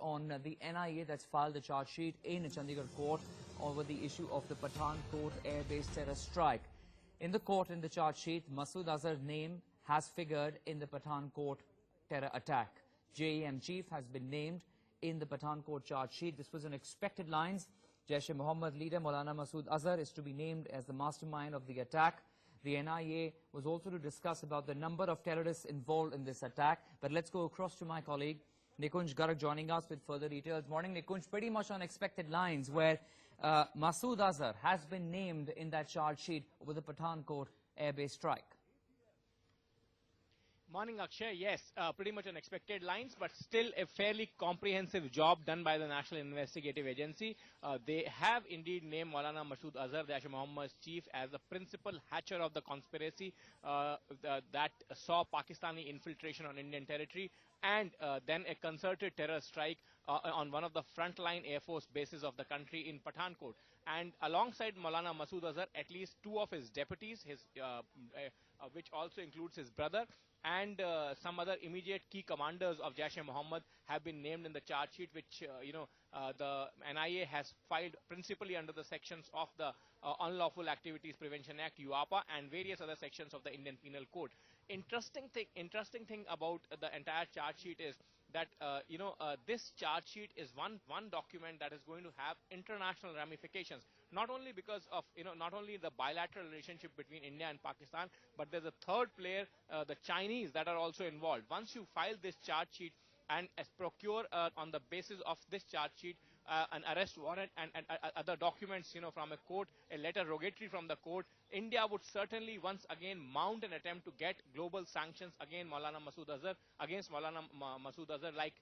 On the NIA that's filed a charge sheet in Chandigarh court over the issue of the Pathankot air-based terror strike. In the court, in the charge sheet, Masood Azhar's name has figured in the Pathankot terror attack. JEM chief has been named in the Pathankot charge sheet. This was unexpected lines. Jaish-e-Mohammed leader Maulana Masood Azhar is to be named as the mastermind of the attack. The NIA was also to discuss about the number of terrorists involved in this attack. But let's go across to my colleague Nikunj Garg joining us with further details. Morning, Nikunj. Pretty much on expected lines where Masood Azhar has been named in that charge sheet with the Pathankot air-based strike. Morning, Akshay. Yes, pretty much unexpected lines, but still a fairly comprehensive job done by the National Investigative Agency. They have indeed named Maulana Masood Azhar, Jaish-e-Mohammed's chief, as the principal hatcher of the conspiracy that saw Pakistani infiltration on Indian territory and then a concerted terror strike on one of the frontline Air Force bases of the country in Pathankot. And alongside Maulana Masood Azhar, at least two of his deputies, which also includes his brother, and some other immediate key commanders of Jaish-e-Mohammed have been named in the charge sheet, which, the NIA has filed principally under the sections of the Unlawful Activities Prevention Act, UAPA, and various other sections of the Indian Penal Code. Interesting thing about the entire charge sheet is that, this charge sheet is one document that is going to have international ramifications, not only because of, not only the bilateral relationship between India and Pakistan, but there's a third player, the Chinese, that are also involved. Once you file this charge sheet and procure on the basis of this charge sheet an arrest warrant and other documents, from a court, a letter rogatory from the court, India would certainly once again mount an attempt to get global sanctions against Maulana Masood Azhar, like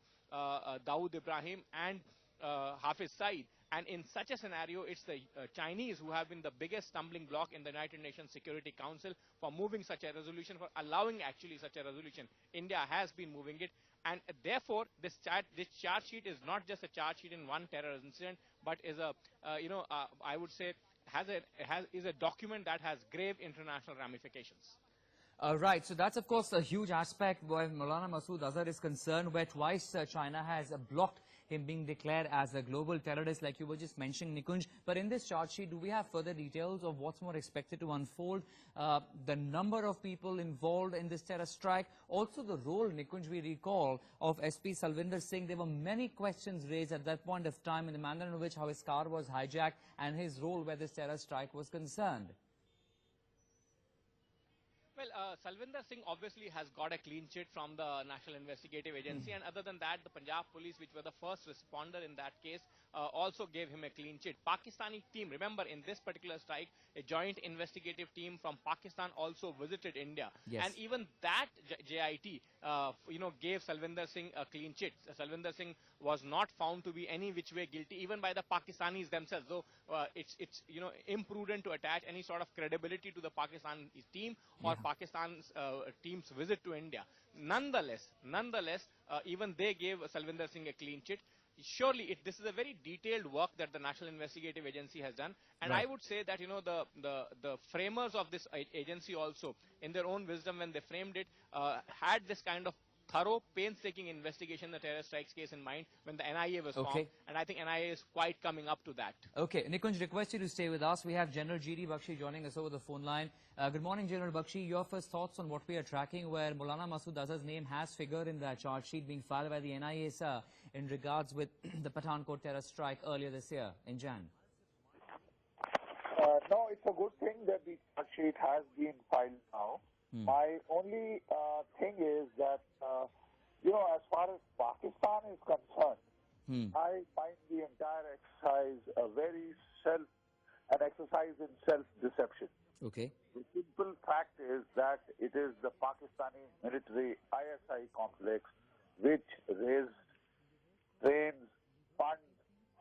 Dawood Ibrahim and Hafiz Saeed. And in such a scenario, it's the Chinese who have been the biggest stumbling block in the United Nations Security Council for moving such a resolution, for allowing actually such a resolution. India has been moving it. And therefore, this charge sheet is not just a charge sheet in one terror incident, but is a, I would say, is a document that has grave international ramifications. Right, so that's of course a huge aspect where Maulana Masood Azhar is concerned, where twice China has blocked him being declared as a global terrorist, like you were just mentioning, Nikunj. But in this charge sheet, do we have further details of what's more expected to unfold? The number of people involved in this terror strike, also the role, Nikunj, we recall, of SP Salvinder Singh. There were many questions raised at that point of time in the manner in which how his car was hijacked and his role where this terror strike was concerned. Well, Salvinder Singh obviously has got a clean sheet from the National Investigative Agency, and other than that, the Punjab police, which were the first responder in that case, also gave him a clean sheet. Pakistani team, remember, in this particular strike, a joint investigative team from Pakistan also visited India. Yes. And even that JIT, gave Salvinder Singh a clean sheet. Salvinder Singh was not found to be any which way guilty, even by the Pakistanis themselves, though it's imprudent to attach any sort of credibility to the Pakistan team or Pakistan's team's visit to India. Nonetheless, even they gave Salvinder Singh a clean sheet. Surely, this is a very detailed work that the National Investigative Agency has done. And right. I would say that, the framers of this agency also, in their own wisdom, when they framed it, had this kind of thorough, painstaking investigation in the terror strikes case in mind when the NIA was formed. And I think NIA is quite coming up to that. Okay. Nikunj, request you to stay with us. We have General G.D. Bakshi joining us over the phone line. Good morning, General Bakshi. Your first thoughts on what we are tracking, where Maulana Masood Azhar's name has figured in the charge sheet being filed by the NIA, sir, in regards with the Pathankot terror strike earlier this year in Jan? No, it's a good thing that the charge sheet has been filed now. My only thing is that, as far as Pakistan is concerned, I find the entire exercise an exercise in self-deception. Okay. The simple fact is that it is the Pakistani military ISI complex which raised, trains, funds,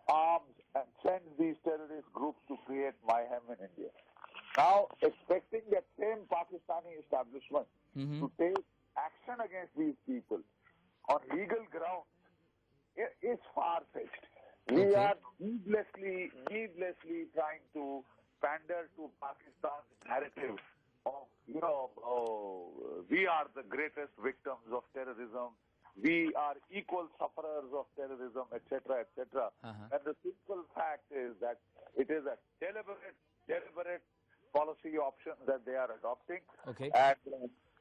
arms, and sends these terrorist groups to create mayhem in India. Now, expecting that same Pakistani establishment to take action against these people on legal grounds is far-fetched. We are needlessly trying to pander to Pakistan's narrative of, we are the greatest victims of terrorism we are equal sufferers of terrorism, etc., etc. And the simple fact is that it is a deliberate policy option that they are adopting. Okay. And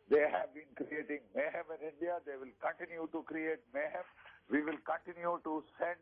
they have been creating mayhem in India. They will continue to create mayhem. We will continue to send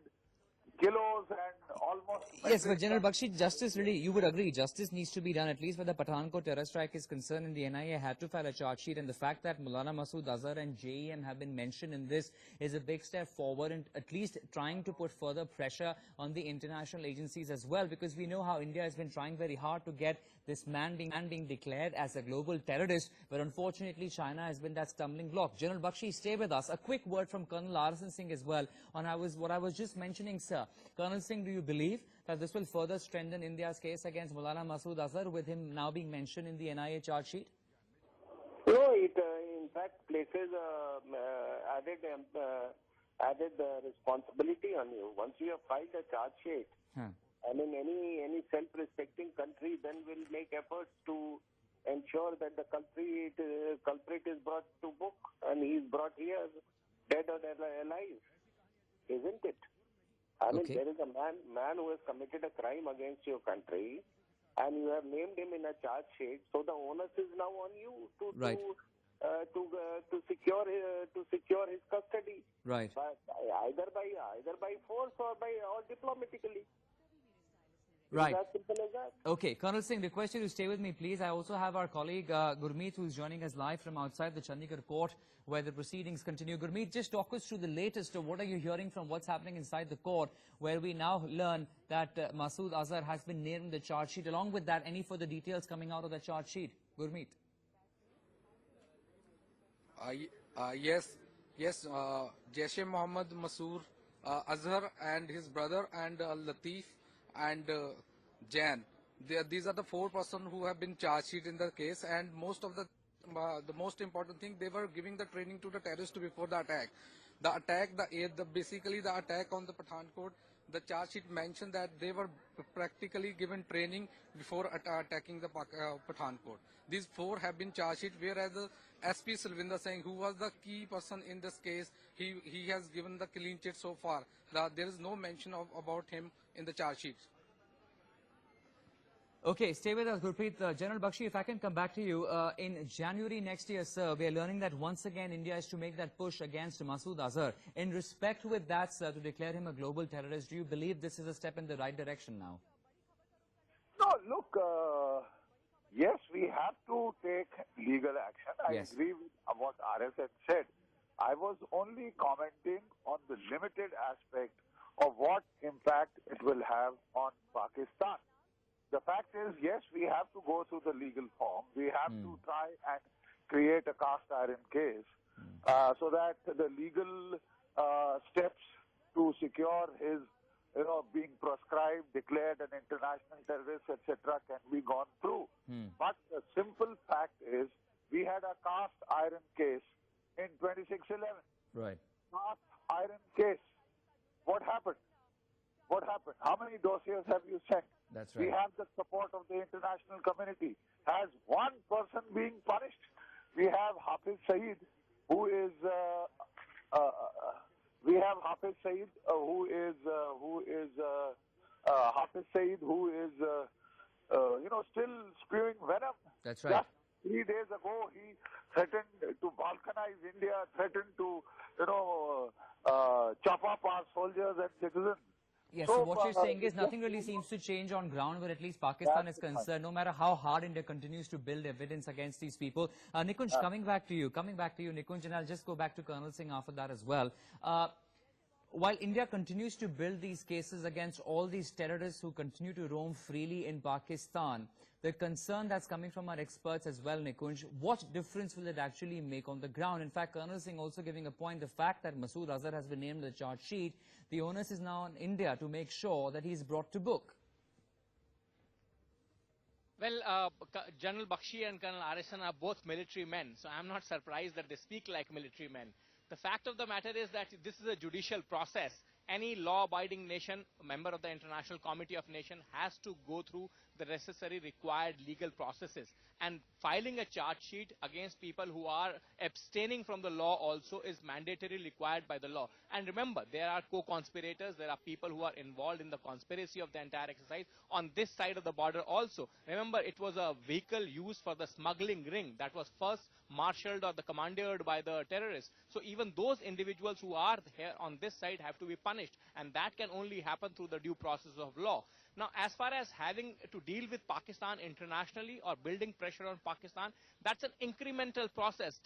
kilos and almost... Yes, but General Bakshi, justice really, you would agree, justice needs to be done, at least where the Pathankot terror strike is concerned, and the NIA had to file a charge sheet, and the fact that Maulana Masood Azhar and JEM have been mentioned in this is a big step forward, and at least trying to put further pressure on the international agencies as well, because we know how India has been trying very hard to get this man being declared as a global terrorist, but unfortunately China has been that stumbling block. General Bakshi, stay with us. A quick word from Colonel Arsan Singh as well on what I was just mentioning, sir. Colonel Singh, do you believe that this will further strengthen India's case against Maulana Masood Azhar, with him now being mentioned in the NIA charge sheet? No, it in fact places added responsibility on you. Once you have filed a charge sheet, I mean, any self-respecting country then will make efforts to ensure that the culprit is brought to book, and he is brought here dead or alive, isn't it? I mean, there is a man who has committed a crime against your country, and you have named him in a charge sheet. So the onus is now on you to secure his custody. Right. Either by force or diplomatically. Right. It's as simple as that. Okay, Colonel Singh, request you to stay with me, please. I also have our colleague Gurmeet, who is joining us live from outside the Chandigarh court, where the proceedings continue. Gurmeet, just talk us through the latest of what are you hearing from what's happening inside the court, where we now learn that Masood Azhar has been named in the charge sheet. Along with that, any further details coming out of the charge sheet? Gurmeet. Yes, Jaish-e-Mohammed, Masood Azhar and his brother, and Latif and Jan. These are the 4 persons who have been charged sheet in the case, and most of the most important thing, they were giving the training to the terrorists before the attack. Basically the attack on the Pathankot, the charge sheet mentioned that they were practically given training before attacking the Pathankot. These 4 have been charged sheet, whereas the SP Silvinder Singh, who was the key person in this case, he has given the clean chit so far. There is no mention about him in the charge sheet. Okay, stay with us, Gurpreet. General Bakshi, if I can come back to you. In January next year, sir, we are learning that once again India is to make that push against Masood Azhar. In respect with that, sir, to declare him a global terrorist, do you believe this is a step in the right direction now? No, look, yes, we have to take legal action. I agree with what RS had said. I was only commenting on the limited aspect of what impact it will have on Pakistan. The fact is, yes, we have to go through the legal form. We have to try and create a cast iron case so that the legal steps to secure his, being proscribed, declared an international terrorist, etc., can be gone through. But the simple fact is, we had a cast iron case in 2611. Right. Cast iron case. What happened? What happened? How many dossiers have you sent? That's right. We have the support of the international community. Has one person being punished? We have Hafiz Saeed, who is still spewing venom. That's right. Just 3 days ago, he threatened to balkanize India, threatened to, chop up our soldiers and citizens. Yes, so what you're saying is nothing really seems to change on ground where at least Pakistan is concerned, no matter how hard India continues to build evidence against these people. Nikunj, coming back to you, Nikunj, and I'll just go back to Colonel Singh after that as well. While India continues to build these cases against all these terrorists who continue to roam freely in Pakistan, the concern that's coming from our experts as well, Nikunj, what difference will it actually make on the ground? In fact, Colonel Singh also giving a point, the fact that Masood Azhar has been named in the charge sheet, the onus is now on India to make sure that he's brought to book. Well, General Bakshi and Colonel Arisan are both military men, so I'm not surprised that they speak like military men. The fact of the matter is that this is a judicial process, any law-abiding nation, member of the International Committee of Nations, has to go through the necessary required legal processes. And filing a charge sheet against people who are abstaining from the law also is mandatorily required by the law. And remember, there are co-conspirators, there are people who are involved in the conspiracy of the entire exercise on this side of the border also. Remember, it was a vehicle used for the smuggling ring that was first marshaled or commandeered by the terrorists. So even those individuals who are here on this side have to be punished, and that can only happen through the due process of law. Now, as far as having to deal with Pakistan internationally or building pressure on Pakistan, that's an incremental process.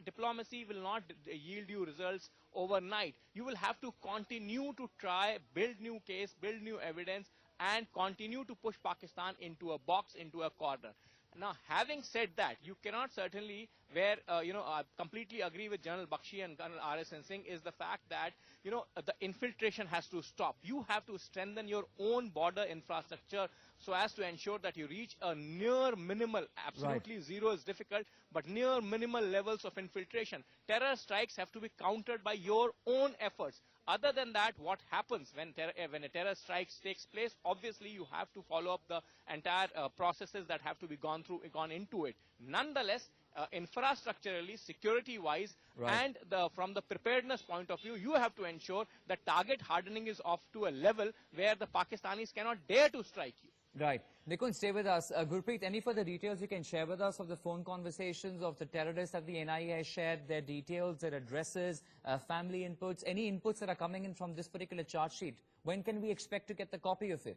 Diplomacy will not yield you results overnight. You will have to continue to try, build new case, build new evidence, and continue to push Pakistan into a box, into a corner. Now, having said that, you cannot certainly, I completely agree with General Bakshi and Colonel R.S. Singh, is the fact that, the infiltration has to stop. You have to strengthen your own border infrastructure so as to ensure that you reach a near minimal, absolutely zero is difficult, but near minimal levels of infiltration. Terror strikes have to be countered by your own efforts. Other than that, what happens when a terror strike takes place? Obviously, you have to follow up the entire processes that have to be gone into it. Nonetheless, infrastructurally, security-wise, and from the preparedness point of view, you have to ensure that target hardening is off to a level where the Pakistanis cannot dare to strike you. Right. Nikun, stay with us. Gurpreet, any further details you can share with us of the phone conversations of the terrorists that the NIA has shared, their details, their addresses, family inputs, any inputs that are coming in from this particular charge sheet? When can we expect to get the copy of it?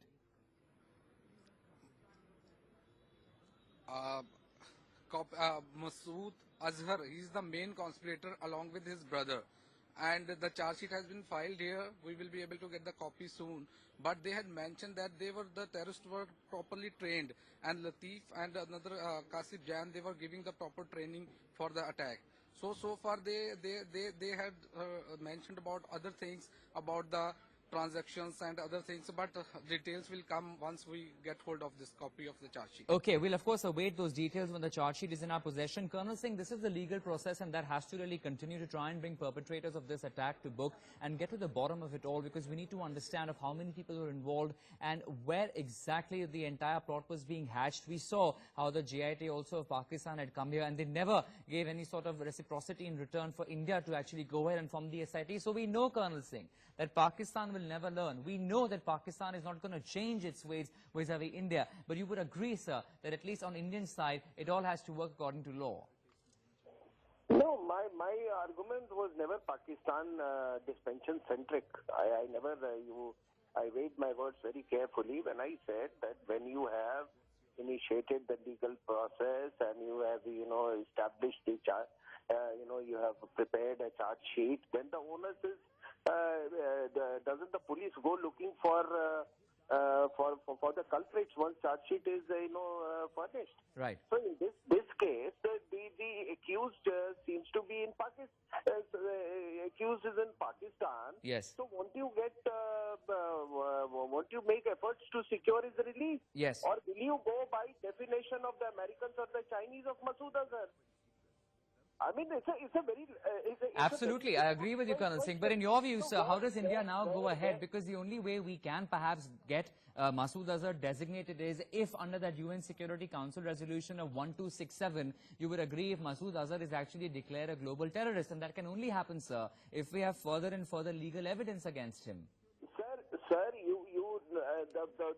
Masood Azhar, he is the main conspirator along with his brother. And the charge sheet has been filed here. We will be able to get the copy soon. But they had mentioned that the terrorists were properly trained, and Latif and another Kasif Jan, they were giving the proper training for the attack. So far they had mentioned about other things, about the transactions and other things, but details will come once we get hold of this copy of the charge sheet. Okay, we'll of course await those details when the charge sheet is in our possession. Colonel Singh, this is the legal process, and that has to really continue to try and bring perpetrators of this attack to book and get to the bottom of it all, because we need to understand of how many people were involved and where exactly the entire plot was being hatched. We saw how the JIT also of Pakistan had come here, and they never gave any sort of reciprocity in return for India to actually go ahead and form the SIT. So we know, Colonel Singh, that Pakistan will never learn. We know that Pakistan is not going to change its ways vis-a-vis India. But you would agree, sir, that at least on Indian side, it all has to work according to law. No, my argument was never Pakistan dispensation-centric. I never, I weighed my words very carefully when I said that when you have initiated the legal process and you have, established the you have prepared a charge sheet, then the onus is, doesn't the police go looking for the culprits once charge sheet is furnished? Right. So in this case, the accused seems to be in Pakistan. Accused is in Pakistan. Yes. So won't you make efforts to secure his release? Yes. Or will you go by definition of the Americans or the Chinese of Masood Azhar? I mean, it's a very... Absolutely, I agree with you, Colonel Singh. But in your view, sir, how does India now go ahead? Because the only way we can perhaps get Masood Azhar designated is if under that UN Security Council resolution of 1267, you would agree if Masood Azhar is actually declared a global terrorist. And that can only happen, sir, if we have further and further legal evidence against him. Sir,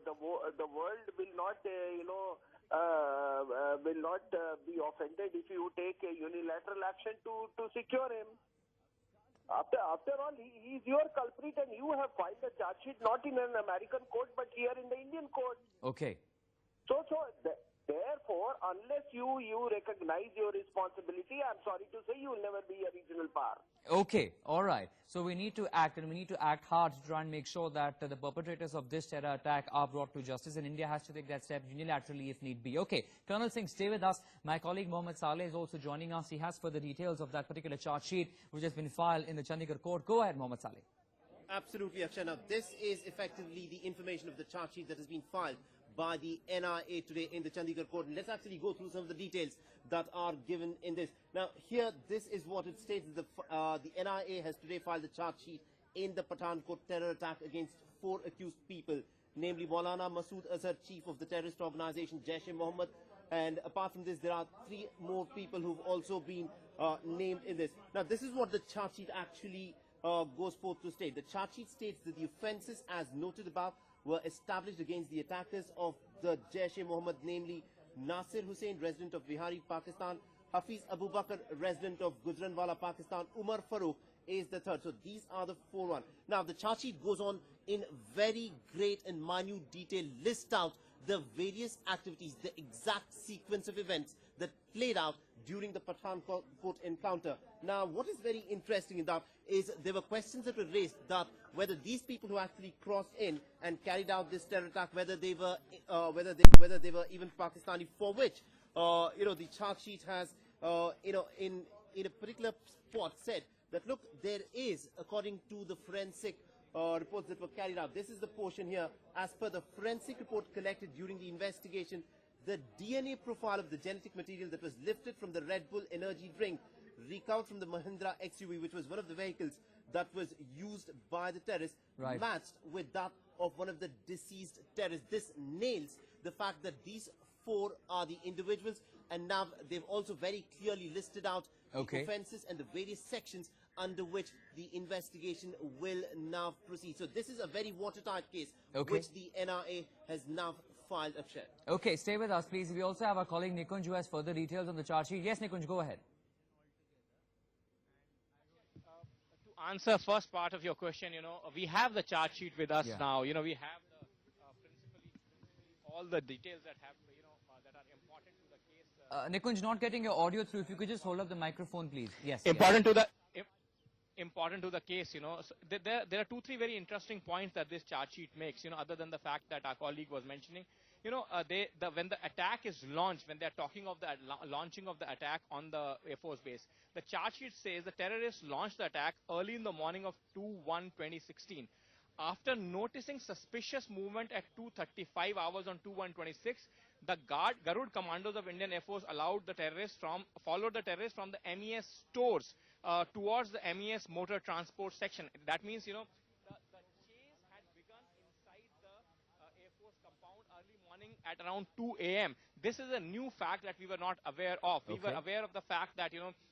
the world will not, will not be offended if you take a unilateral action to secure him. After all, he is your culprit, and you have filed a charge sheet not in an American court but here in the Indian court. Okay. Therefore, unless you recognize your responsibility, I'm sorry to say you will never be a regional power. Okay, all right. So we need to act, and we need to act hard to try and make sure that the perpetrators of this terror attack are brought to justice, and India has to take that step unilaterally if need be. Okay, Colonel Singh, stay with us. My colleague Mohammed Saleh is also joining us. He has further details of that particular charge sheet which has been filed in the Chandigarh court. Go ahead, Mohammed Saleh. Absolutely, Akshay. Now, this is effectively the information of the charge sheet that has been filed by the NIA today in the Chandigarh court. And let's actually go through some of the details that are given in this. Now, here, this is what it states. The NIA has today filed the charge sheet in the Pathankot terror attack against 4 accused people, namely Maulana Masood Azhar, chief of the terrorist organization Jaish-e-Mohammed. And apart from this, there are 3 more people who've also been named in this. Now, this is what the charge sheet actually goes forth to state. The charge sheet states that the offences, as noted above, were established against the attackers of the Jaish-e-Mohammed, namely Nasir Hussain, resident of Bihari, Pakistan; Hafiz Abu Bakr, resident of Gujranwala, Pakistan; Umar Farooq is the third. So these are the 4 Now, the charge sheet goes on in very great and minute detail, list out the various activities, the exact sequence of events that played out during the Pathankot encounter. Now, what is very interesting in that is there were questions that were raised that whether these people who actually crossed in and carried out this terror attack, whether they were even Pakistani, for which the charge sheet has in a particular spot said that, look, there is, according to the forensic reports that were carried out. This is the portion here. As per the forensic report collected during the investigation, the DNA profile of the genetic material that was lifted from the Red Bull energy drink recovered from the Mahindra XUV, which was one of the vehicles that was used by the terrorists, matched with that of one of the deceased terrorists. This nails the fact that these 4 are the individuals, and now they've also very clearly listed out the offences and the various sections under which the investigation will now proceed. So this is a very watertight case, which the NIA has now filed a share. Okay, stay with us, please. We also have our colleague Nikunj, who has further details on the charge sheet. Yes, Nikunj, go ahead. To answer first part of your question, we have the charge sheet with us now. We have the principally all the details that have, that are important to the case. Nikunj, not getting your audio through. If you could just hold up the microphone, please. Yes. Important to the case, So there are 2-3 very interesting points that this charge sheet makes, other than the fact that our colleague was mentioning. When the attack is launched, when they're talking of the launching of the attack on the Air Force base, the charge sheet says the terrorists launched the attack early in the morning of 2/1/2016. After noticing suspicious movement at 2:35 hours on 2/1/26, the Garud commandos of Indian Air Force followed the terrorists from the MES stores towards the MES motor transport section. That means, the chase had begun inside the Air Force compound early morning at around 2 a.m. This is a new fact that we were not aware of. We were aware of the fact that,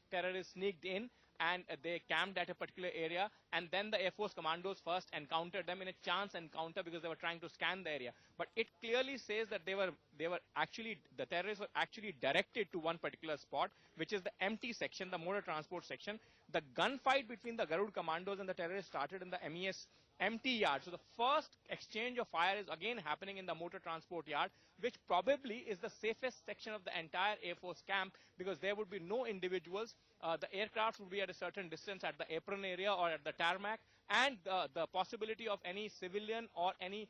terrorists sneaked in and they camped at a particular area, and then the Air Force commandos first encountered them in a chance encounter because they were trying to scan the area. But it clearly says that the terrorists were actually directed to one particular spot, which is the MT section, the motor transport section. The gunfight between the Garud commandos and the terrorists started in the MES MT yard. So the first exchange of fire is again happening in the motor transport yard, which probably is the safest section of the entire Air Force camp, because there would be no individuals. The aircraft would be at a certain distance at the apron area or at the tarmac, and the possibility of any civilian or any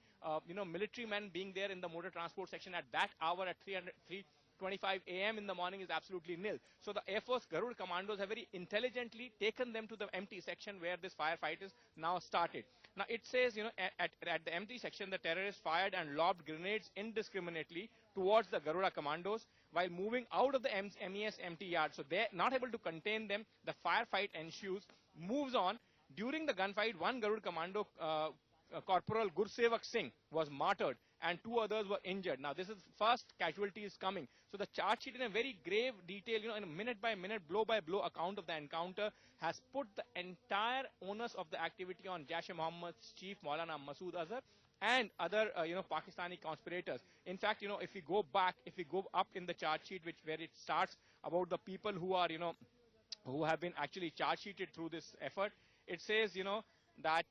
military men being there in the motor transport section at that hour at 3:25 a.m. in the morning is absolutely nil. So the Air Force Garud commandos have very intelligently taken them to the empty section where this firefight is now started. Now it says, at the empty section, the terrorists fired and lobbed grenades indiscriminately towards the Garuda commandos while moving out of the MES empty yard. So they're not able to contain them. The firefight ensues, moves on. During the gunfight, one Garud commando, Corporal Gursevak Singh, was martyred, and 2 others were injured. Now, this is first casualties coming. So the charge sheet, in a very grave detail, in a minute-by-minute, blow-by-blow account of the encounter, has put the entire onus of the activity on Jaish-e-Mohammed's chief, Maulana Masood Azhar, and other, Pakistani conspirators. In fact, if we go back, if we go up in the charge sheet, where it starts about the people who are, who have been actually charge sheeted through this effort, it says, that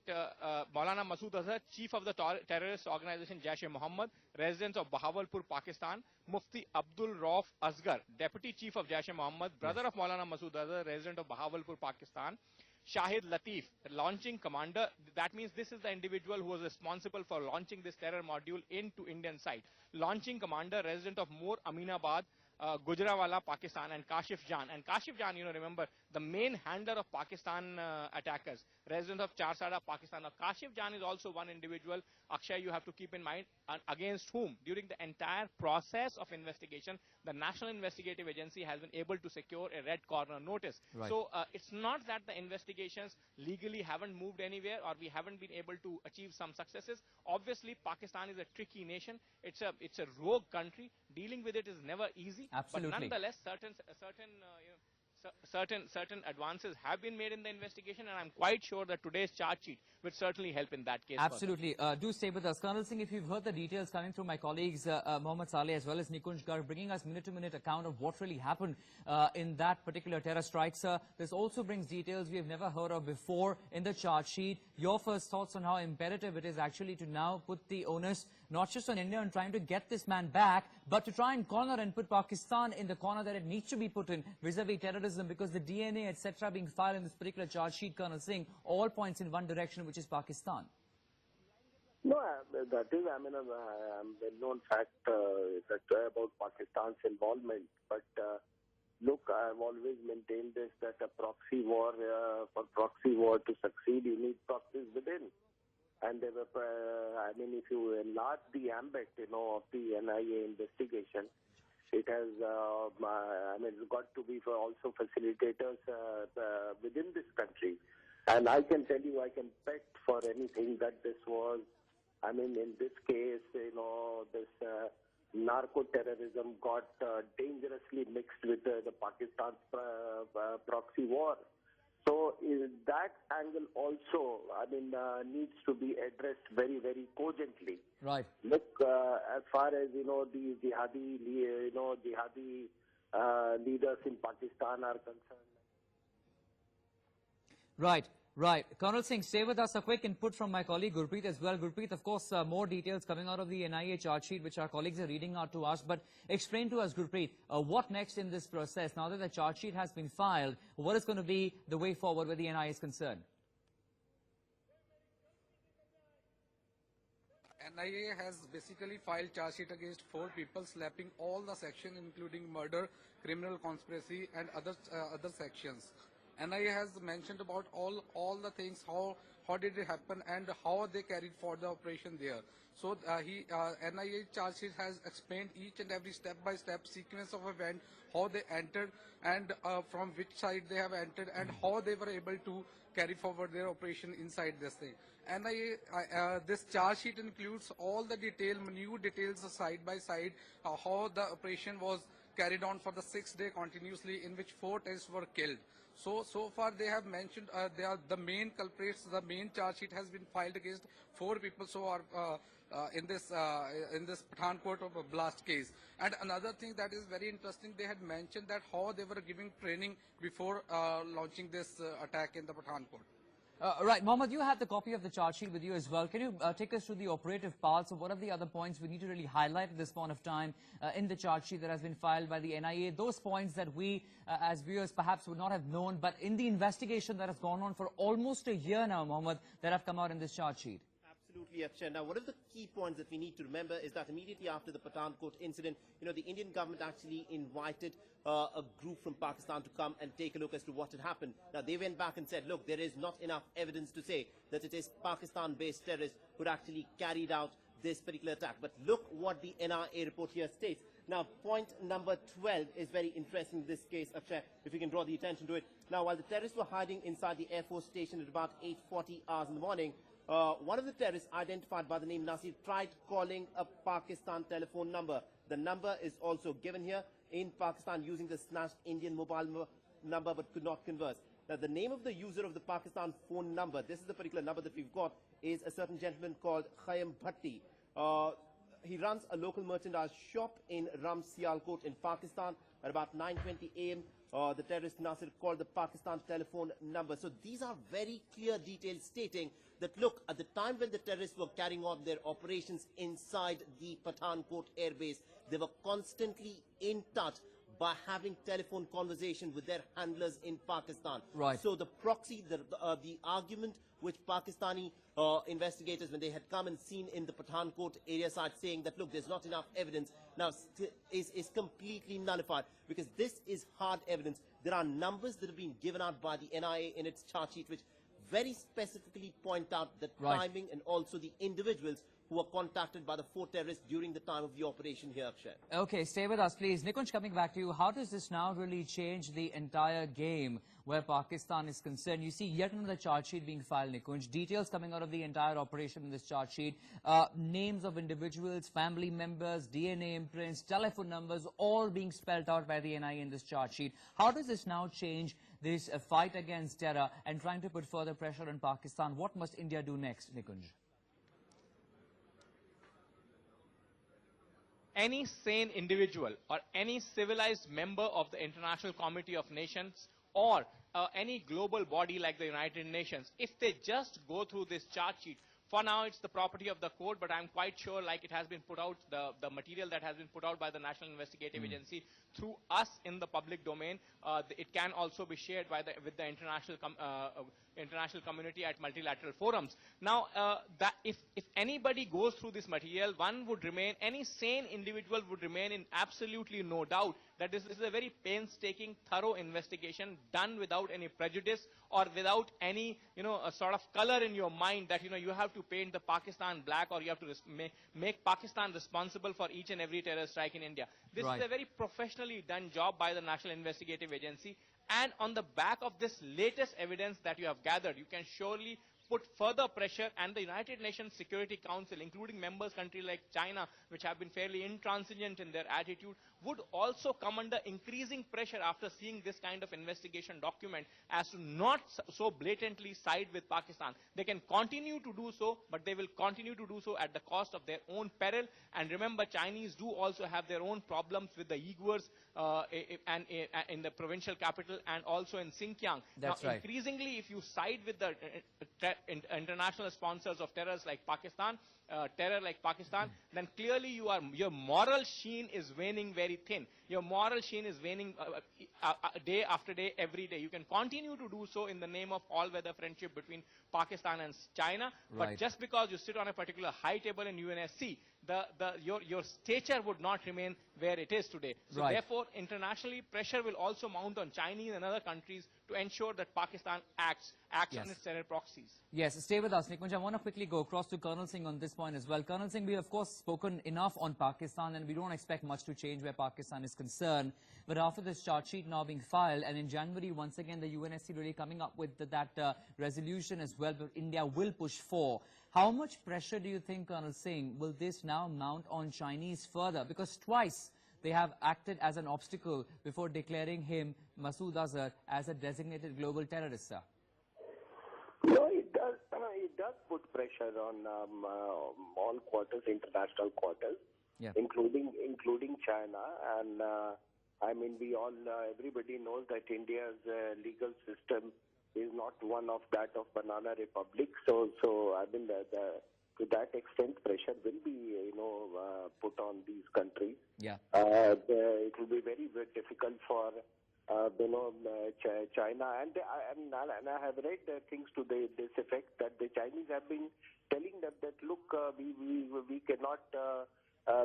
Maulana Masood Azhar, chief of the terrorist organization Jaish-e-Mohammed, resident of Bahawalpur, Pakistan; Mufti Abdul Rauf Asghar, deputy chief of Jaish-e-Mohammed, brother of Maulana Masood Azhar, resident of Bahawalpur, Pakistan; Shahid Latif, launching commander. That means this is the individual who was responsible for launching this terror module into Indian side. Launching commander, resident of More Aminabad, Gujranwala, Pakistan; and Kashif Jan. And Kashif Jan, remember, the main handler of Pakistan attackers, resident of Charsada, Pakistan. Now, Kashif Jan is also one individual, Akshay, you have to keep in mind, against whom, during the entire process of investigation, the National Investigative Agency has been able to secure a red corner notice. Right. So, it's not that the investigations legally haven't moved anywhere or we haven't been able to achieve some successes. Obviously, Pakistan is a tricky nation. It's a rogue country. Dealing with it is never easy. Absolutely. But nonetheless, certain advances have been made in the investigation, and I'm quite sure that today's charge sheet will certainly help in that case. Absolutely. Do stay with us. Colonel Singh, if you've heard the details coming through my colleagues, Mohammed Saleh as well as Nikunj Garg, bringing us minute-to-minute account of what really happened in that particular terror strike, sir. This also brings details we have never heard of before in the charge sheet. Your first thoughts on how imperative it is actually to now put the onus not just on India and trying to get this man back, but to try and corner and put Pakistan in the corner that it needs to be put in vis-a-vis terrorism, because the DNA, etc., being filed in this particular charge sheet, Colonel Singh, all points in one direction, which is Pakistan. No, that is, I mean, a well-known fact about Pakistan's involvement. But look, I've always maintained this, that a proxy war, for proxy war to succeed, you need proxies within. And they were, I mean, if you enlarge the ambit, of the NIA investigation, it has, I mean, it's got to be for also facilitators within this country. And I can tell you, I can bet for anything that this was, I mean, in this case, this narco-terrorism got dangerously mixed with the Pakistan's proxy war. So that angle also, I mean, needs to be addressed very, very cogently. Right. Look, as far as, the jihadi leaders in Pakistan are concerned. Right. Right. Colonel Singh, stay with us. A quick input from my colleague Gurpreet as well. Gurpreet, of course, more details coming out of the NIA charge sheet, which our colleagues are reading out to us. But explain to us, Gurpreet, what next in this process? Now that the charge sheet has been filed, what is going to be the way forward where the NIA is concerned? NIA has basically filed charge sheet against 4 people, slapping all the sections, including murder, criminal conspiracy, and other sections. NIA has mentioned about all the things, how did it happen and how they carried forward the operation there. So NIA charge sheet has explained each and every step-by-step sequence of event, how they entered and from which side they have entered and how they were able to carry forward their operation inside this thing. NIA, this charge sheet includes all the minute details side by side, how the operation was carried on for the 6 days continuously, in which 4 terrorists were killed. So far they have mentioned they are the main culprits. The main charge sheet has been filed against 4 people so are in this Pathankot blast case. And another thing that is very interesting, they had mentioned that how they were giving training before launching this attack in the Pathankot. Right, Mohammed, you have the copy of the charge sheet with you as well. Can you take us through the operative parts of what are the other points we need to really highlight at this point of time in the charge sheet that has been filed by the NIA? Those points that we, as viewers, perhaps would not have known, but in the investigation that has gone on for almost a year now, Mohammed, that have come out in this charge sheet. Absolutely, Akshay. Now, one of the key points that we need to remember is that immediately after the Pathankot incident, the Indian government actually invited a group from Pakistan to come and take a look as to what had happened. Now, they went back and said, look, there is not enough evidence to say that it is Pakistan-based terrorists who actually carried out this particular attack. But look what the NIA report here states. Now, point number 12 is very interesting in this case, Akshay, if you can draw the attention to it. Now, while the terrorists were hiding inside the Air Force station at about 8:40 hours in the morning, one of the terrorists, identified by the name Nasir, tried calling a Pakistan telephone number. The number is also given here in Pakistan using the snatched Indian mobile number but could not converse. Now, the name of the user of the Pakistan phone number, this is the particular number that we've got, is a certain gentleman called Khayyam Bhatti. He runs a local merchandise shop in Ram Sialkot in Pakistan. At about 9:20 a.m., the terrorist Nasir called the Pakistan telephone number. So these are very clear details stating that, look, at the time when the terrorists were carrying on their operations inside the Pathankot airbase, they were constantly in touch by having telephone conversation with their handlers in Pakistan. Right. So the proxy, the argument which Pakistani investigators, when they had come and seen in the Pathankot area side, saying that, look, there's not enough evidence, now is completely nullified, because this is hard evidence. There are numbers that have been given out by the NIA in its charge sheet, which very specifically point out the timing and also the individuals who were contacted by the 4 terrorists during the time of the operation here, Akshay. Okay, stay with us, please. Nikunj, coming back to you, how does this now really change the entire game where Pakistan is concerned? You see yet another charge sheet being filed, Nikunj. Details coming out of the entire operation in this charge sheet. Names of individuals, family members, DNA imprints, telephone numbers, all being spelled out by the NIA in this charge sheet. How does this now change this fight against terror and trying to put further pressure on Pakistan? What must India do next, Nikunj? Any sane individual or any civilized member of the International Committee of Nations or any global body like the United Nations, if they just go through this charge sheet, for now it's the property of the court, but I'm quite sure, like it has been put out, the material that has been put out by the National Investigative Agency through us in the public domain, it can also be shared by with the international community at multilateral forums. Now, that if anybody goes through this material, any sane individual would remain in absolutely no doubt that this is a very painstaking, thorough investigation done without any prejudice or without any, a sort of color in your mind that, you have to paint the Pakistan black or you have to make Pakistan responsible for each and every terror strike in India. This is a very professionally done job by the National Investigative Agency. And on the back of this latest evidence that you have gathered, you can surely put further pressure, and the United Nations Security Council, including members countries like China, which have been fairly intransigent in their attitude, would also come under increasing pressure after seeing this kind of investigation document as to not so blatantly side with Pakistan. They can continue to do so, but they will continue to do so at the cost of their own peril. And remember, Chinese do also have their own problems with the Uyghurs and in the provincial capital and also in Xinjiang. That's now, right. Increasingly, if you side with the international sponsors of terror like Pakistan, then clearly your moral sheen is waning very thin. Your moral sheen is waning day after day, every day. You can continue to do so in the name of all-weather friendship between Pakistan and China, but just because you sit on a particular high table in UNSC, your stature would not remain where it is today. So therefore, internationally, pressure will also mount on Chinese and other countries to ensure that Pakistan acts on its terror proxies. Yes, stay with us, Nikunj. I want to quickly go across to Colonel Singh on this point as well. Colonel Singh, we have of course spoken enough on Pakistan and we don't expect much to change where Pakistan is concerned. But after this charge sheet now being filed, and in January, once again, the UNSC really coming up with that resolution as well, but India will push for. How much pressure do you think, Colonel Singh, will this now mount on Chinese further? Because twice they have acted as an obstacle before declaring him, Masood Azhar, as a designated global terrorist, sir. No, it does. It does put pressure on all quarters, international quarters, including China. And I mean, everybody knows that India's legal system is not one of that of Banana Republic. So I mean, to that extent, pressure will be, put on these countries. Yeah. It will be very, very difficult for China, and I have read things to this effect that the Chinese have been telling them that, look, we cannot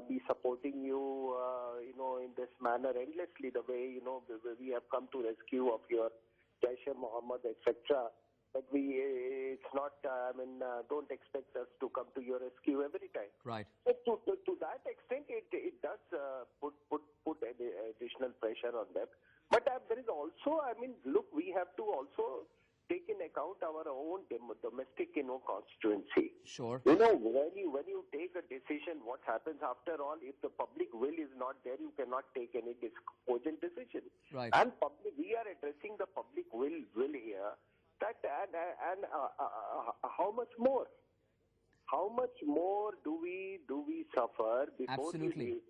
be supporting you, in this manner endlessly, the way, we have come to rescue of your Jaish-e-Mohammed, etc. But it's not, don't expect us to come to your rescue every time. Right. So to that extent, it does put additional pressure on them. But there is also, look, we have to also take in account our own domestic, constituency. Sure. When you take a decision, what happens after all, if the public will is not there, you cannot take any cogent decision. Right. And we are addressing the public will here. That and how much more? How much more do we suffer before Absolutely.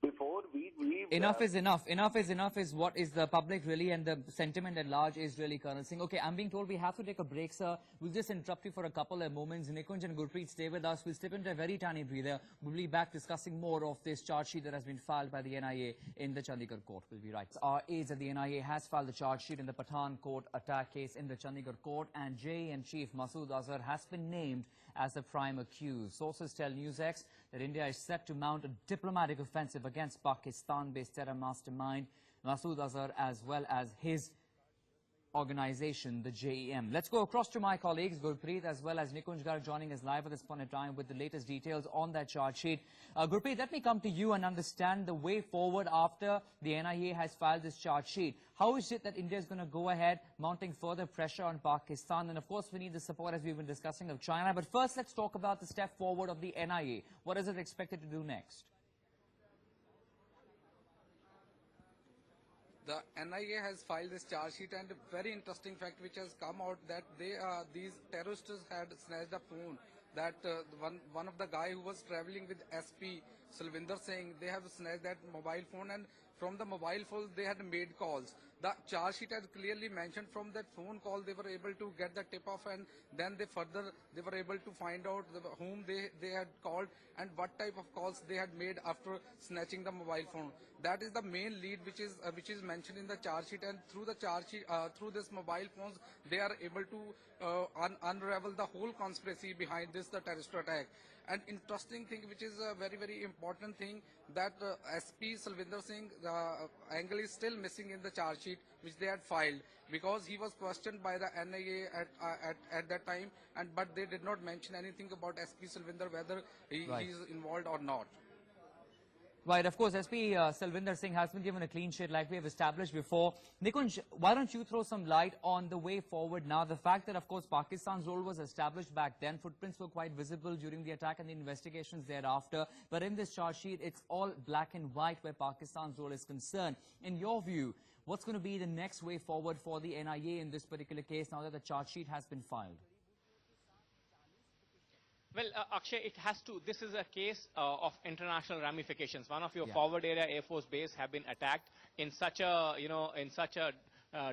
before we Enough is enough. Enough is enough is what is the public really, and the sentiment at large is really Colonel Singh. Okay, I'm being told we have to take a break, sir. We'll just interrupt you for a couple of moments. Nikunj and Gurpreet, stay with us. We'll step into a very tiny breather. We'll be back discussing more of this charge sheet that has been filed by the NIA in the Chandigarh court. We'll be right. Our aides at the NIA has filed the charge sheet in the Pathankot attack case in the Chandigarh court, and JAM chief Masood Azhar has been named as the prime accused. Sources tell NewsX that India is set to mount a diplomatic offensive against Pakistan-based terror mastermind Masood Azhar, as well as his organization, the JEM. Let's go across to my colleagues, Gurpreet as well as Nikunj Garg, joining us live at this point in time with the latest details on that charge sheet. Gurpreet, let me come to you and understand the way forward after the NIA has filed this charge sheet. How is it that India is going to go ahead mounting further pressure on Pakistan? And of course, we need the support, as we've been discussing, of China. But first, let's talk about the step forward of the NIA. What is it expected to do next? The NIA has filed this charge sheet, and a very interesting fact which has come out that these terrorists had snatched a phone. That one of the guy who was traveling with SP Salvinder Singh, they have snatched that mobile phone, and from the mobile phone they had made calls. The charge sheet had clearly mentioned from that phone call they were able to get the tip off, and then they were able to find out whom they had called and what type of calls they had made after snatching the mobile phone. That is the main lead which is mentioned in the charge sheet, and through the charge sheet, through this mobile phones, they are able to unravel the whole conspiracy behind the terrorist attack. An interesting thing, which is a very, very important thing, that SP Salvinder Singh, the angle is still missing in the charge sheet which they had filed, because he was questioned by the NIA at that time, but they did not mention anything about SP Salvinder, whether he is involved or not. Right, of course, SP Salvinder Singh has been given a clean sheet like we have established before. Nikunj, why don't you throw some light on the way forward now? The fact that, of course, Pakistan's role was established back then. Footprints were quite visible during the attack and the investigations thereafter. But in this charge sheet, it's all black and white where Pakistan's role is concerned. In your view, what's going to be the next way forward for the NIA in this particular case now that the charge sheet has been filed? Well, Akshay, this is a case of international ramifications. One of your forward area Air Force base have been attacked in such a,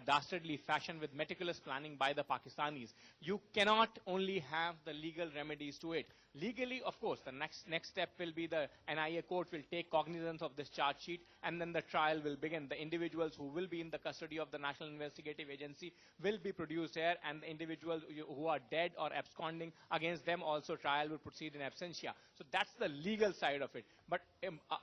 dastardly fashion with meticulous planning by the Pakistanis. You cannot only have the legal remedies to it. Legally, of course, the next step will be the NIA court will take cognizance of this charge sheet, and then the trial will begin. The individuals who will be in the custody of the National Investigative Agency will be produced here, and the individuals who are dead or absconding, against them also trial will proceed in absentia. So that's the legal side of it. But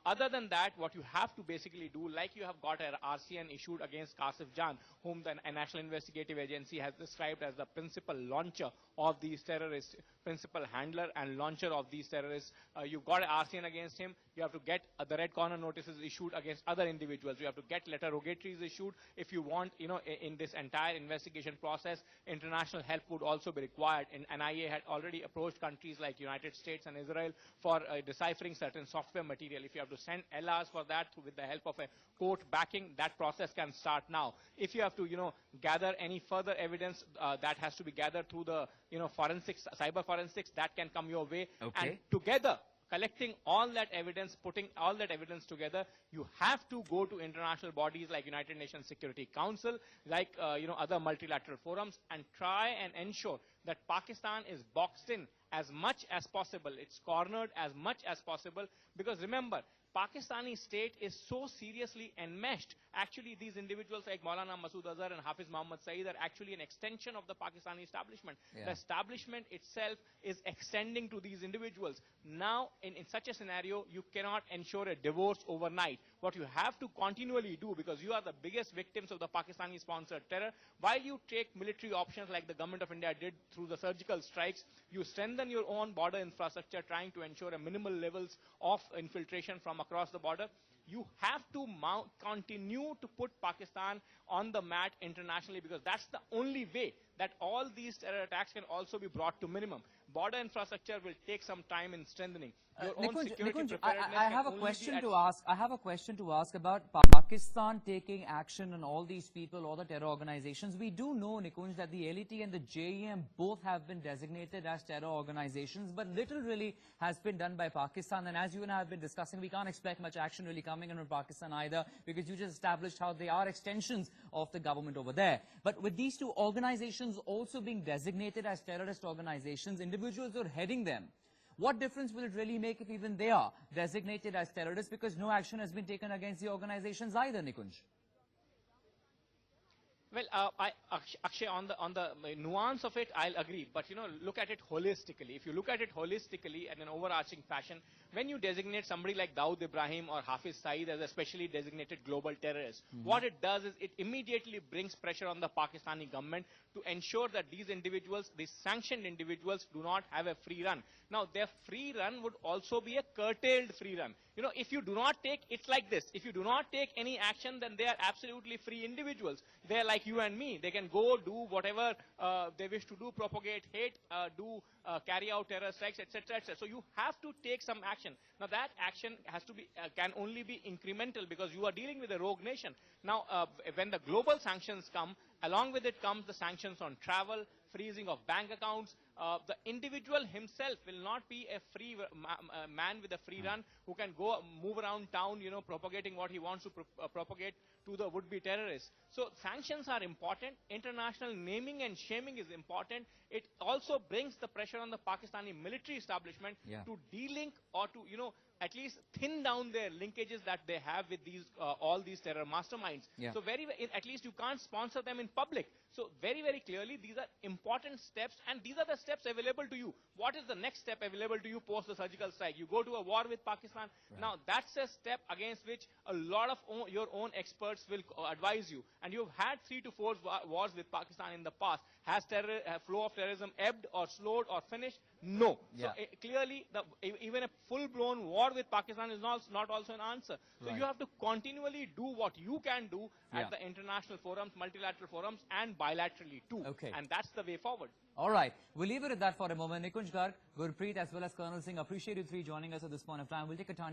other than that, what you have to basically do, like you have got an RCN issued against Kasif Jan, whom the National Investigative Agency has described as the principal launcher of these terrorists, principal handler and launcher of these terrorists. You've got an RCN against him. You have to get the red corner notices issued against other individuals. You have to get letter rogatories issued. If you want, in this entire investigation process, international help would also be required. And NIA had already approached countries like United States and Israel for deciphering certain software material. If you have to send LRs for that with the help of a court backing, that process can start now. If you have to, gather any further evidence that has to be gathered through the, forensics, cyber forensics, that can come your way. Okay. And together, collecting all that evidence, putting all that evidence together, you have to go to international bodies like United Nations Security Council, like other multilateral forums, and try and ensure that Pakistan is boxed in as much as possible. It's cornered as much as possible, because remember, Pakistani state is so seriously enmeshed. Actually, these individuals like Maulana Masood Azhar and Hafiz Muhammad Saeed are actually an extension of the Pakistani establishment. Yeah. The establishment itself is extending to these individuals. Now, in such a scenario, you cannot ensure a divorce overnight. What you have to continually do, because you are the biggest victims of the Pakistani-sponsored terror, while you take military options like the government of India did through the surgical strikes, you strengthen your own border infrastructure, trying to ensure a minimal levels of infiltration from across the border. You have to continue to put Pakistan on the mat internationally, because that's the only way that all these terror attacks can also be brought to minimum. Border infrastructure will take some time in strengthening. Your own security Nikunj, preparedness I can have a only question be to at ask. I have a question to ask about Pakistan taking action on all these people, all the terror organizations. We do know, Nikunj, that the LET and the JEM both have been designated as terror organizations, but little really has been done by Pakistan. And as you and I have been discussing, we can't expect much action really coming in from Pakistan either, because you just established how they are extensions of the government over there. But with these two organizations also being designated as terrorist organizations, individuals who are heading them, what difference will it really make if even they are designated as terrorists, because no action has been taken against the organizations either, Nikunj? Well, Akshay, on the nuance of it, I'll agree. But, look at it holistically. If you look at it holistically in an overarching fashion, when you designate somebody like Dawood Ibrahim or Hafiz Saeed as a specially designated global terrorist, what it does is it immediately brings pressure on the Pakistani government to ensure that these individuals, these sanctioned individuals, do not have a free run. Now, their free run would also be a curtailed free run. If you do not take, it's like this. If you do not take any action, then they are absolutely free individuals. They are like you and me. They can go do whatever they wish to do, propagate hate, carry out terror strikes, etc., etc. So you have to take some action. Now that action has to be can only be incremental, because you are dealing with a rogue nation. Now, when the global sanctions come, along with it comes the sanctions on travel, freezing of bank accounts. The individual himself will not be a free man with a free run who can go move around town, propagating what he wants to propagate to the would-be terrorists. So sanctions are important. International naming and shaming is important. It also brings the pressure on the Pakistani military establishment to de-link or to, at least thin down their linkages that they have with these all these terror masterminds. So at least you can't sponsor them in public. So very, very clearly, these are important steps, and these are the steps available to you. What is the next step available to you post the surgical strike? You go to a war with Pakistan. Now, that's a step against which a lot of your own experts will advise you. And you've had 3 to 4 wars with Pakistan in the past. Has flow of terrorism ebbed or slowed or finished? No. So clearly, even a full-blown war with Pakistan is not also an answer. So you have to continually do what you can do at the international forums, multilateral forums, and bilaterally too. And that's the way forward. All right. We'll leave it at that for a moment. Nikunj Garg, Gurpreet, as well as Colonel Singh, appreciate you three joining us at this point of time. We'll take a tiny